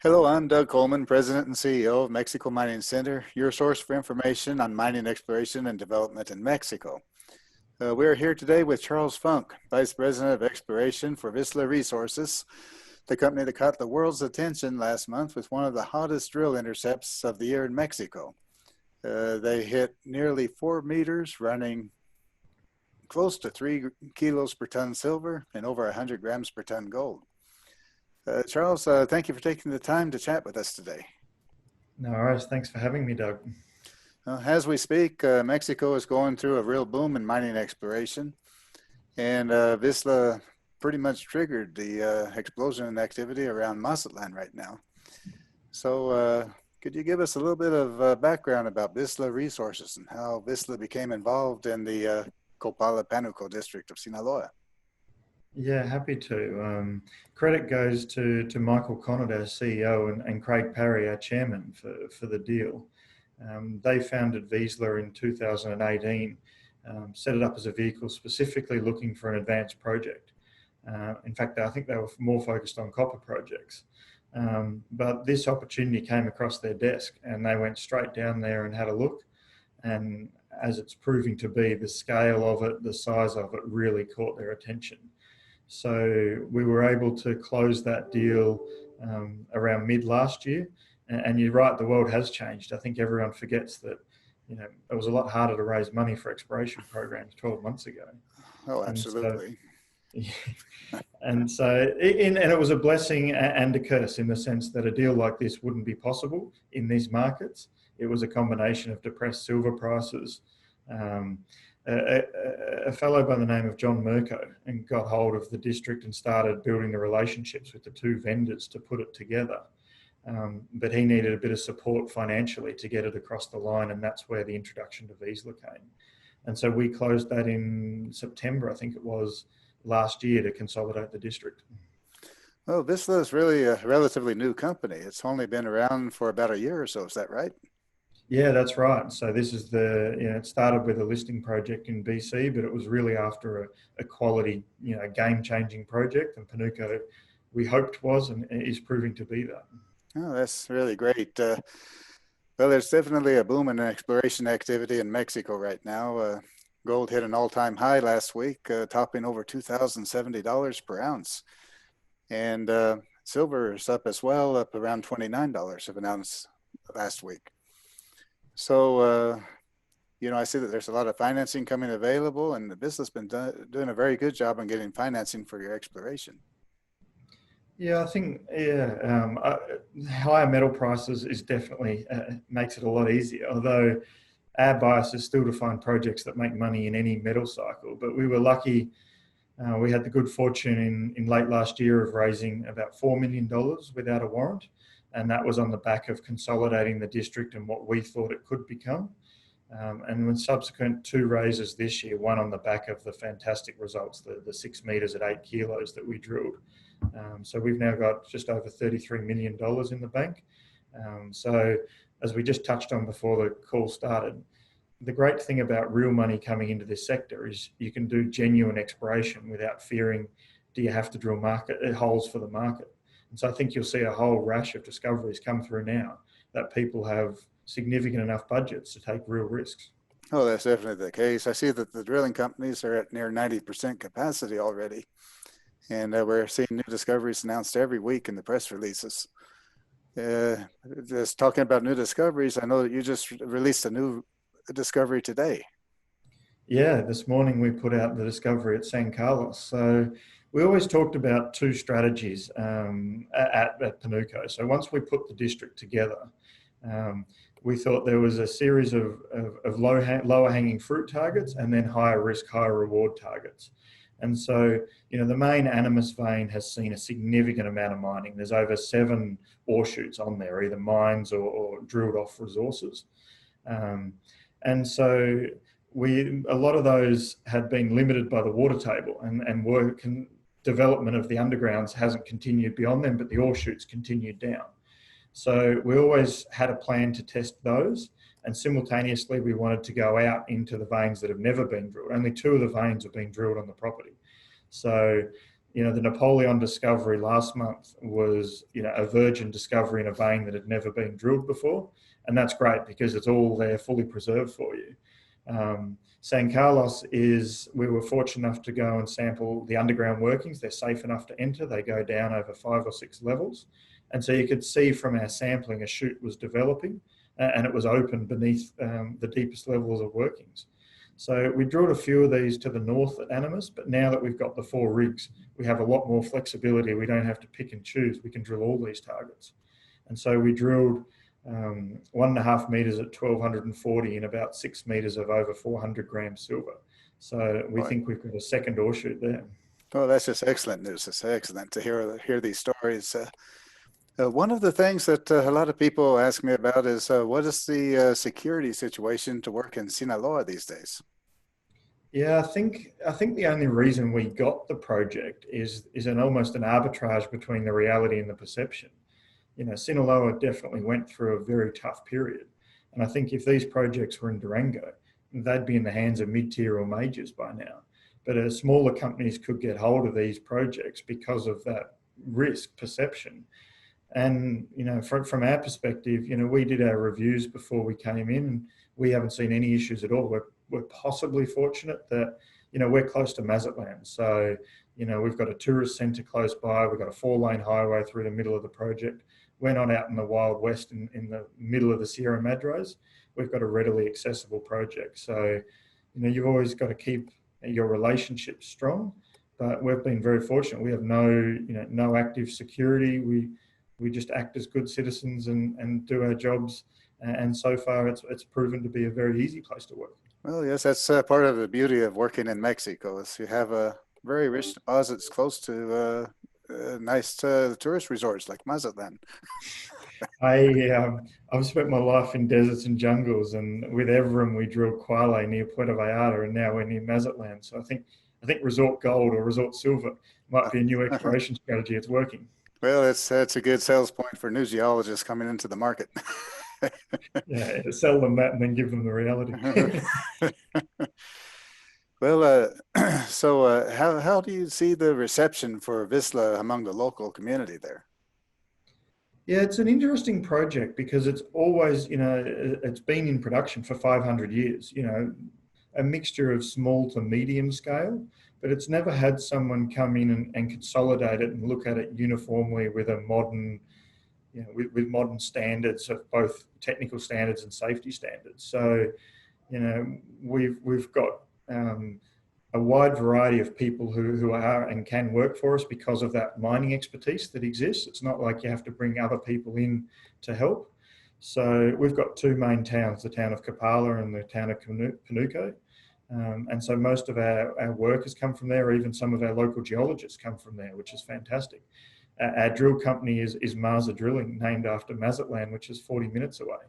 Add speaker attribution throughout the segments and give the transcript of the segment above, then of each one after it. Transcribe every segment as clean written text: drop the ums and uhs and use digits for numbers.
Speaker 1: Hello, I'm Doug Coleman, President and CEO of Mexico Mining Center, your source for information on mining exploration and development in Mexico. We are here today with Charles Funk, Vice President of Exploration for Vizsla Resources, the company that caught the world's attention last month with one of the hottest drill intercepts of the year in Mexico. They hit nearly 4 meters, running close to 3 kilos per ton silver and over 100 grams per ton gold. Charles, thank you for taking the time to chat with us today.
Speaker 2: No worries. Thanks for having me, Doug.
Speaker 1: As we speak, Mexico is going through a real boom in mining exploration, and Vizsla pretty much triggered the explosion in activity around Mazatlan right now. So could you give us a little bit of background about Vizsla Resources and how Vizsla became involved in the Pinnacle district of Sinaloa?
Speaker 2: Yeah, happy to. Credit goes to Michael Connett, our CEO, and Craig Parry, our chairman, for the deal. They founded Vizsla in 2018, set it up as a vehicle specifically looking for an advanced project. In fact, I think they were more focused on copper projects. But this opportunity came across their desk and they went straight down there and had a look. And as it's proving to be, the scale of it, the size of it really caught their attention. So we were able to close that deal around mid last year. And you're right, the world has changed. I think everyone forgets that, it was a lot harder to raise money for exploration programs 12 months ago.
Speaker 1: Oh, absolutely.
Speaker 2: And it was a blessing and a curse in the sense that a deal like this wouldn't be possible in these markets. It was a combination of depressed silver prices. A fellow by the name of John Merco and got hold of the district and started building the relationships with the two vendors to put it together. But he needed a bit of support financially to get it across the line, and that's where the introduction to Vizsla came. And so we closed that in September, I think it was, last year to consolidate the district.
Speaker 1: Well, Vizsla is really a relatively new company. It's only been around for about a year or so, is that right?
Speaker 2: Yeah, that's right. So this is it started with a listing project in BC, but it was really after a quality, game-changing project, and Pinnacle, we hoped was and is proving to be that.
Speaker 1: Oh, that's really great. Well, there's definitely a boom in exploration activity in Mexico right now. Gold hit an all-time high last week, topping over $2,070 per ounce. And silver is up as well, up around $29 an ounce last week. So, I see that there's a lot of financing coming available, and the business has been doing a very good job on getting financing for your exploration.
Speaker 2: Yeah, I think, higher metal prices is definitely makes it a lot easier, although our bias is still to find projects that make money in any metal cycle. But we were lucky. We had the good fortune in late last year of raising about $4 million without a warrant. And that was on the back of consolidating the district and what we thought it could become. And when subsequent 2 raises this year, one on the back of the fantastic results, the 6 meters at 8 kilos that we drilled. So we've now got just over $33 million in the bank. So as we just touched on before the call started, the great thing about real money coming into this sector is you can do genuine exploration without fearing, do you have to drill holes for the market? And so I think you'll see a whole rash of discoveries come through now that people have significant enough budgets to take real risks.
Speaker 1: Oh, that's definitely the case. I see that the drilling companies are at near 90% capacity already. And we're seeing new discoveries announced every week in the press releases. Just talking about new discoveries, I know that you just released a new discovery today.
Speaker 2: Yeah, this morning we put out the discovery at San Carlos. So we always talked about 2 strategies at Pinnacle. So once we put the district together, we thought there was a series of lower hanging fruit targets and then higher risk, higher reward targets. And so, the main Animus vein has seen a significant amount of mining. There's over 7 ore shoots on there, either mines or drilled off resources. And so a lot of those had been limited by the water table and development of the undergrounds hasn't continued beyond them, but the ore shoots continued down. So we always had a plan to test those, and simultaneously we wanted to go out into the veins that have never been drilled. Only 2 of the veins have been drilled on the property. So, the Napoleon discovery last month was, a virgin discovery in a vein that had never been drilled before. And that's great because it's all there fully preserved for you. San Carlos we were fortunate enough to go and sample the underground workings. They're safe enough to enter. They go down over 5 or 6 levels. And so you could see from our sampling a chute was developing and it was open beneath the deepest levels of workings. So we drilled a few of these to the north at Animus, but now that we've got the 4 rigs, we have a lot more flexibility. We don't have to pick and choose. We can drill all these targets. And so we drilled 1.5 meters at 1240 and about 6 meters of over 400 grams silver. So we think we've got a second ore chute there.
Speaker 1: Oh, that's just excellent news. It's excellent to hear these stories. One of the things that a lot of people ask me about is what is the security situation to work in Sinaloa these days?
Speaker 2: Yeah, I think the only reason we got the project is almost an arbitrage between the reality and the perception. Sinaloa definitely went through a very tough period. And I think if these projects were in Durango, they'd be in the hands of mid-tier or majors by now. But smaller companies could get hold of these projects because of that risk perception. And, from our perspective, we did our reviews before we came in and we haven't seen any issues at all. We're possibly fortunate that, we're close to Mazatlan. So, we've got a tourist centre close by. We've got a 4-lane highway through the middle of the project. We're not out in the Wild West in the middle of the Sierra Madres. We've got a readily accessible project. So, you've always got to keep your relationships strong, but we've been very fortunate. We have no active security. We just act as good citizens and do our jobs. And so far, it's proven to be a very easy place to work.
Speaker 1: Well, yes, that's part of the beauty of working in Mexico is you have very rich deposits close to nice tourist resorts like Mazatlan.
Speaker 2: I've spent my life in deserts and jungles, and with Evrim we drilled Quale near Puerto Vallarta, and now we're near Mazatlan. So I think Resort Gold or Resort Silver might be a new exploration strategy. It's working.
Speaker 1: Well, that's a good sales point for new geologists coming into the market.
Speaker 2: Yeah, sell them that and then give them the reality.
Speaker 1: Well, so how do you see the reception for Vizsla among the local community there?
Speaker 2: Yeah, it's an interesting project because it's always, it's been in production for 500 years, a mixture of small to medium scale, but it's never had someone come in and consolidate it and look at it uniformly with a modern, with modern standards of both technical standards and safety standards. So, we've got a wide variety of people who are and can work for us because of that mining expertise that exists. It's not like you have to bring other people in to help. So we've got 2 main towns, the town of Kapala and the town of Pinnacle. And so most of our workers come from there, or even some of our local geologists come from there, which is fantastic. Our drill company is Marza Drilling, named after Mazatlan, which is 40 minutes away.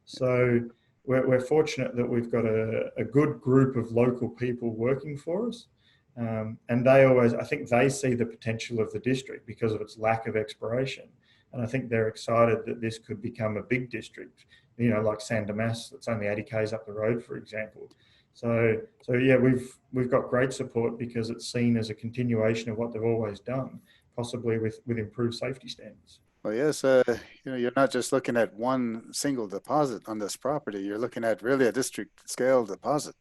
Speaker 2: So we're fortunate that we've got a good group of local people working for us. And I think they see the potential of the district because of its lack of exploration. And I think they're excited that this could become a big district, like San Dimas, that's only 80 k's up the road, for example. So yeah, we've got great support because it's seen as a continuation of what they've always done, possibly with improved safety standards.
Speaker 1: Well, yes, you're not just looking at one single deposit on this property. You're looking at really a district scale deposit.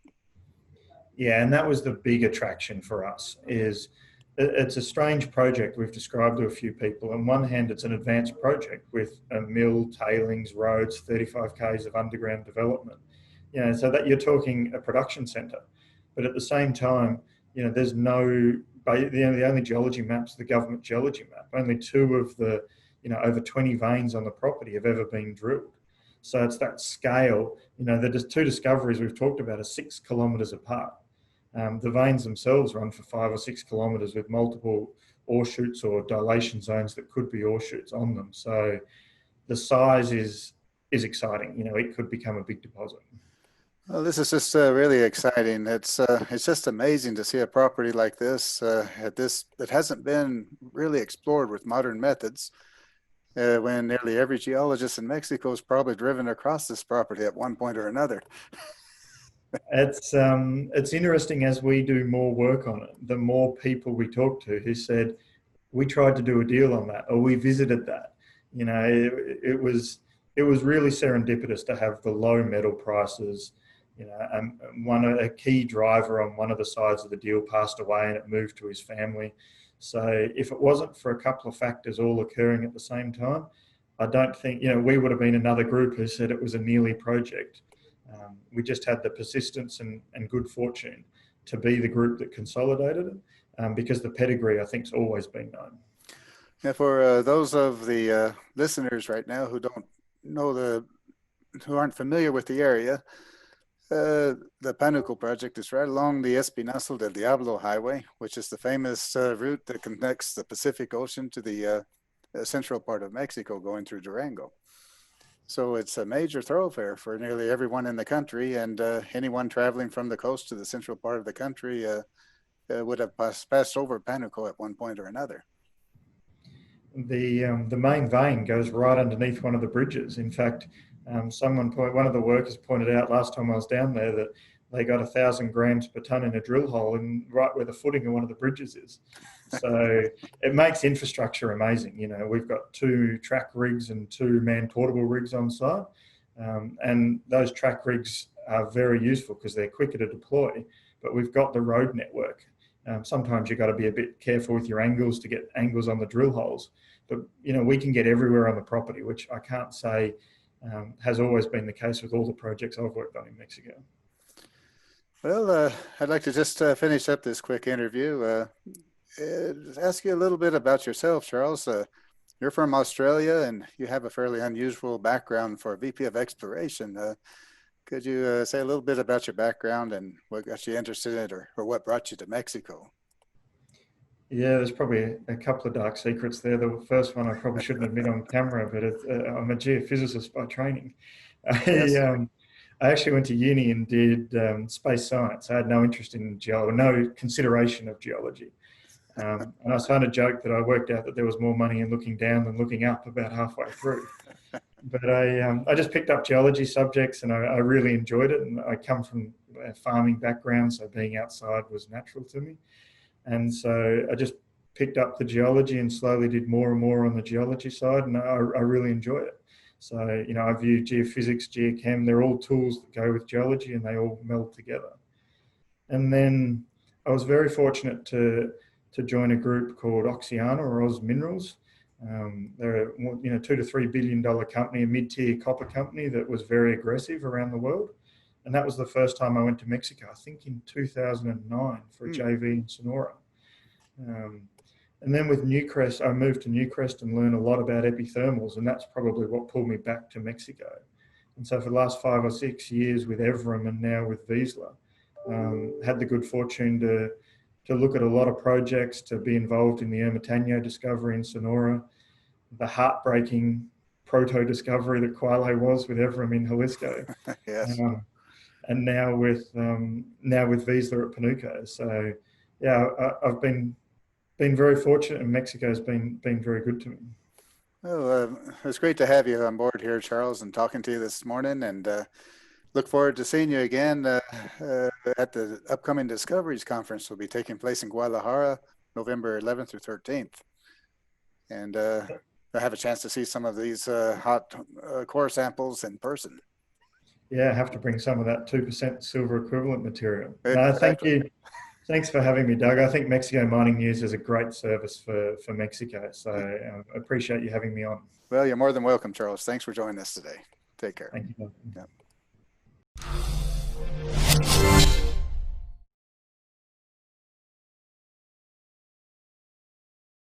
Speaker 2: Yeah, and that was the big attraction for us. Is it's a strange project we've described to a few people. On one hand, it's an advanced project with a mill, tailings, roads, 35 k's of underground development. So that you're talking a production centre. But at the same time, there's the only geology map's the government geology map. Only 2 of the over 20 veins on the property have ever been drilled. So it's that scale. The 2 discoveries we've talked about are 6 kilometres apart. The veins themselves run for 5 or 6 kilometres with multiple ore chutes or dilation zones that could be ore chutes on them. So the size is exciting. It could become a big deposit.
Speaker 1: Well, this is just really exciting. It's just amazing to see a property like this that hasn't been really explored with modern methods. When nearly every geologist in Mexico has probably driven across this property at one point or another.
Speaker 2: It's interesting as we do more work on it, the more people we talk to who said, we tried to do a deal on that, or we visited that. You know, it was really serendipitous to have the low metal prices. You know, a key driver on one of the sides of the deal passed away, and it moved to his family. So if it wasn't for a couple of factors all occurring at the same time, I don't think, you know, we would have been another group who said it was a nearly project. We just had the persistence and good fortune to be the group that consolidated it, because the pedigree, I think, has always been known.
Speaker 1: Now, for those of the listeners right now who don't know who aren't familiar with the area, the Pinnacle Project is right along the Espinazo del Diablo Highway, which is the famous route that connects the Pacific Ocean to the central part of Mexico, going through Durango. So it's a major thoroughfare for nearly everyone in the country, and anyone traveling from the coast to the central part of the country would have passed over Pinnacle at one point or another.
Speaker 2: The main vein goes right underneath one of the bridges. In fact, one of the workers pointed out last time I was down there that they got 1,000 grams per ton in a drill hole right where the footing of one of the bridges is. So it makes infrastructure amazing. You know, we've got 2 track rigs and 2 man-portable rigs on site. And those track rigs are very useful because they're quicker to deploy, but we've got the road network. Sometimes you've got to be a bit careful with your angles to get angles on the drill holes. But, you know, we can get everywhere on the property, which I can't say has always been the case with all the projects I've worked on in Mexico.
Speaker 1: Well, I'd like to just finish up this quick interview. Ask you a little bit about yourself, Charles. You're from Australia, and you have a fairly unusual background for VP of Exploration. Could you say a little bit about your background and what got you interested in it, or what brought you to Mexico?
Speaker 2: Yeah, there's probably a couple of dark secrets there. The first one I probably shouldn't admit on camera, but I'm a geophysicist by training.
Speaker 1: Yes.
Speaker 2: I actually went to uni and did space science. I had no interest in geology, no consideration of geology. And I started to joke that I worked out that there was more money in looking down than looking up about halfway through. But I just picked up geology subjects, and I really enjoyed it. And I come from a farming background, so being outside was natural to me. And so I just picked up the geology and slowly did more and more on the geology side, and I really enjoy it. So, you know, I view geophysics, geochem, they're all tools that go with geology, and they all meld together. And then I was very fortunate to join a group called Oxiana, or Oz Minerals. They're a $2 to $3 billion company, a mid-tier copper company that was very aggressive around the world. And that was the first time I went to Mexico, I think in 2009 for a JV in Sonora. And then with Newcrest, I moved to Newcrest and learned a lot about epithermals, and that's probably what pulled me back to Mexico. And so for the last 5 or 6 years with Evrim and now with Vizsla, had the good fortune to look at a lot of projects, to be involved in the Ermitaño discovery in Sonora, the heartbreaking proto-discovery that Quale was with Evrim in Jalisco.
Speaker 1: Yes.
Speaker 2: And now with Vizsla at Pinnacle. So yeah, I've been very fortunate, and Mexico's been very good to me.
Speaker 1: Well, it's great to have you on board here, Charles, and talking to you this morning, and look forward to seeing you again at the upcoming Discoveries Conference. Will be taking place in Guadalajara, November 11th through 13th. And I have a chance to see some of these hot core samples in person.
Speaker 2: Yeah, I have to bring some of that 2% silver equivalent material.
Speaker 1: Exactly.
Speaker 2: No, thank you. Thanks for having me, Doug. I think Mexico Mining News is a great service for Mexico. So I appreciate you having me on.
Speaker 1: Well, you're more than welcome, Charles. Thanks for joining us today. Take care.
Speaker 2: Thank you, Doug.
Speaker 1: Yeah.